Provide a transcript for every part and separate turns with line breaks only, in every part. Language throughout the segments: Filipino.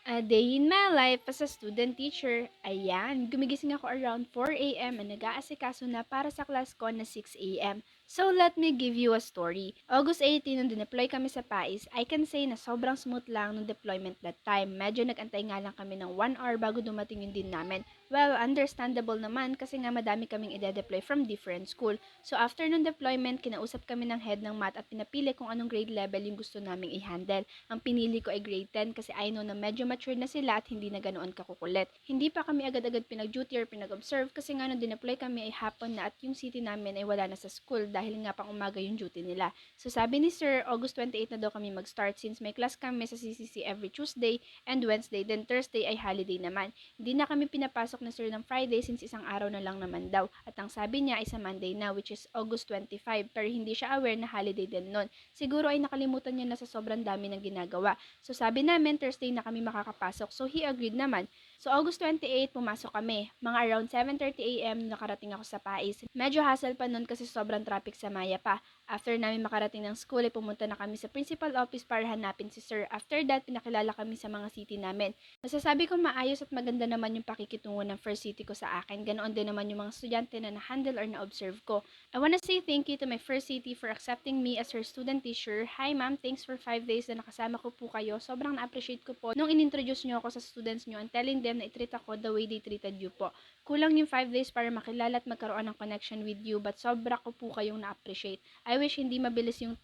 A day in my life as a student teacher. Ayan, gumigising ako around 4 a.m. and nag-aasikaso na para sa class ko na 6 a.m. So let me give you a story. August 18, nung dineploy kami sa PAIS, I can say na sobrang smooth lang nung deployment that time. Medyo nag-antay nga lang kami ng 1 hour bago dumating yung din namin. Well, understandable naman kasi nga madami kaming ide-deploy from different school. So after nung deployment, kinausap kami ng head ng math at pinapili kung anong grade level yung gusto naming i-handle. Ang pinili ko ay grade 10 kasi I know na medyo mature na sila at hindi na ganoon kakukulit. Hindi pa kami agad-agad pinag-duty or pinag-observe kasi nga nung dineploy kami ay hapon na at yung city namin ay wala na sa school dahil nga pang umaga yung duty nila. So sabi ni Sir, August 28 na daw kami mag-start since may class kami sa CCC every Tuesday and Wednesday, then Thursday ay holiday naman. Hindi na kami pinapasok ni Sir ng Friday since isang araw na lang naman daw. At ang sabi niya ay sa Monday na which is August 25 pero hindi siya aware na holiday din nun. Siguro ay nakalimutan niya na sa sobrang dami ng ginagawa. So sabi namin Thursday na kami makakapasok. So he agreed naman. So August 28, pumasok kami. Mga around 7:30 a.m. nakarating ako sa PAIS. Medyo hassle pa nun kasi sobrang traffic sa Maya pa. After namin makarating ng school, ay pumunta na kami sa principal office para hanapin si Sir. After that, pinakilala kami sa mga city namin. Masasabi kong maayos at maganda naman yung pakikitungo ng first city ko sa akin. Ganoon din naman yung mga estudyante na na-handle or na-observe ko. I wanna say thank you to my first city for accepting me as her student teacher. Hi ma'am, thanks for 5 days na nakasama ko po kayo. Sobrang na-appreciate ko po nung inintroduce nyo ako sa students nyo and telling them na i-treat ako the way they treated you po. Kulang yung 5 days para makilala at magkaroon ng connection with you but sobra ko po kayong na-appreciate. I wish hindi mabilis yung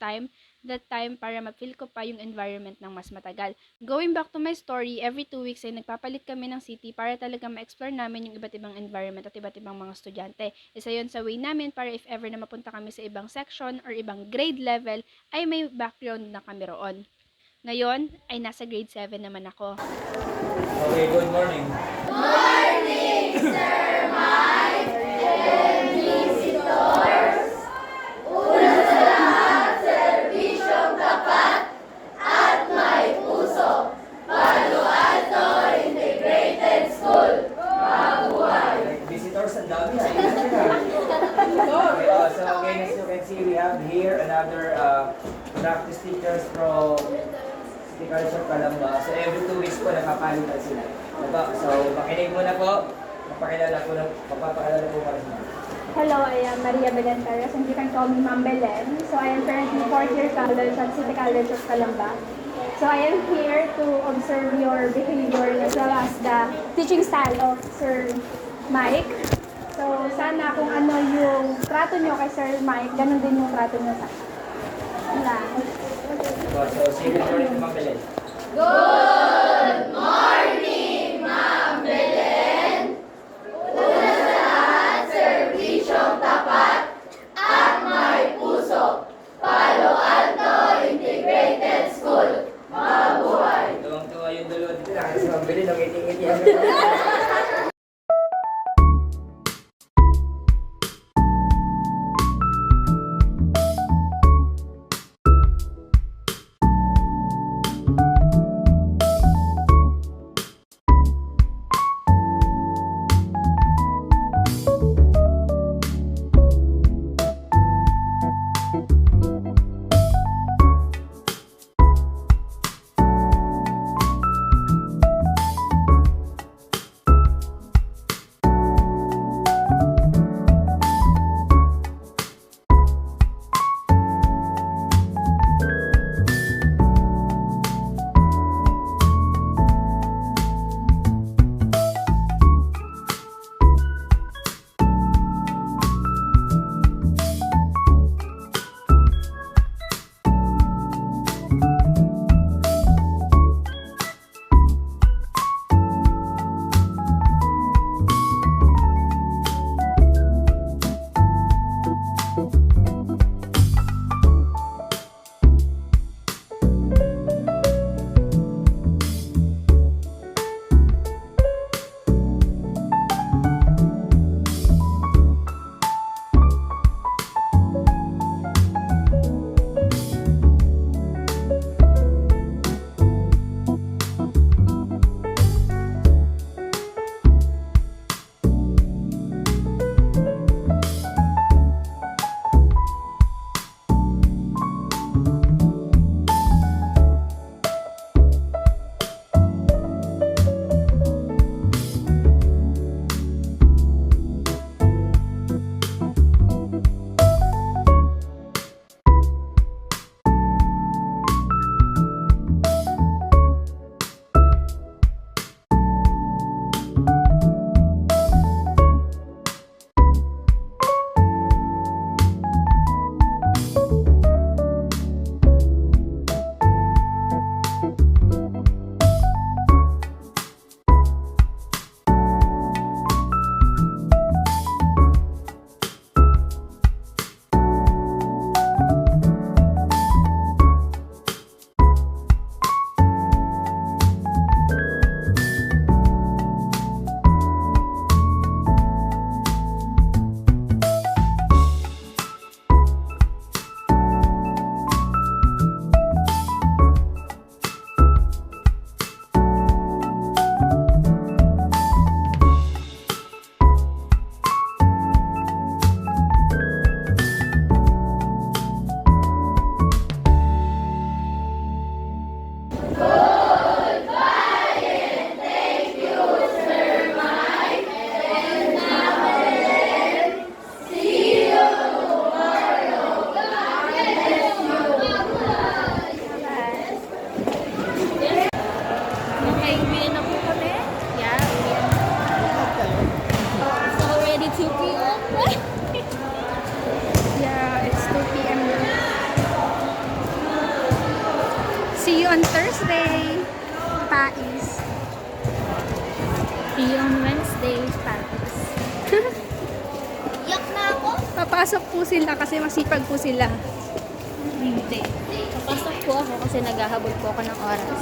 that time para ma-feel ko pa yung environment ng mas matagal. Going back to my story, every 2 weeks ay nagpapalit kami ng city para talaga ma-explore namin yung iba't ibang environment at iba't ibang mga estudyante. Isa yon sa way namin para if ever na mapunta kami sa ibang section or ibang grade level, ay may background na kami roon. Ngayon, ay nasa grade 7 naman ako.
Okay, good morning.
Morning, Sir Mike and visitors. Una sa lahat, serbisyong tapat at may puso. Palo Alto Integrated School. Mabuhay!
Visitors, ang dami. So again, as you can see, we have here another practice teachers from City College of Calamba. So every 2 weeks po nakapalitan sila. Diba? So makinig muna po. Magpapakilala po para sa mga.
Hello, I am Maria Belen Perez and you can call me Ma'am Belen. So I am currently 4th year college at City College of Calamba. So I am here to observe your behavior as well as the teaching style of Sir Mike. So sana kung ano yung trato nyo kay Sir Mike, ganun din yung trato nyo sa akin.
So sige po rin Ma'am Belen.
Good morning, Ma'am Belen. Una sa lahat, serbisyong tapat at may puso. Palo Alto Integrated School. Mabuhay!
Tuwang-tuwa yung dalawa dito. Kasi Ma'am Belen, nangiting-ngiti.
May uwi na po kami.
Yeah, uwi na.
It's already 2 p.m.
Yeah, it's 2 p.m. now. See you on Thursday, Pais.
See you on Wednesday, Paris. Yak na ako.
Papasok po sila kasi masipag po sila.
Hindi. Papasok po ako kasi naghahabol po ako ng oras.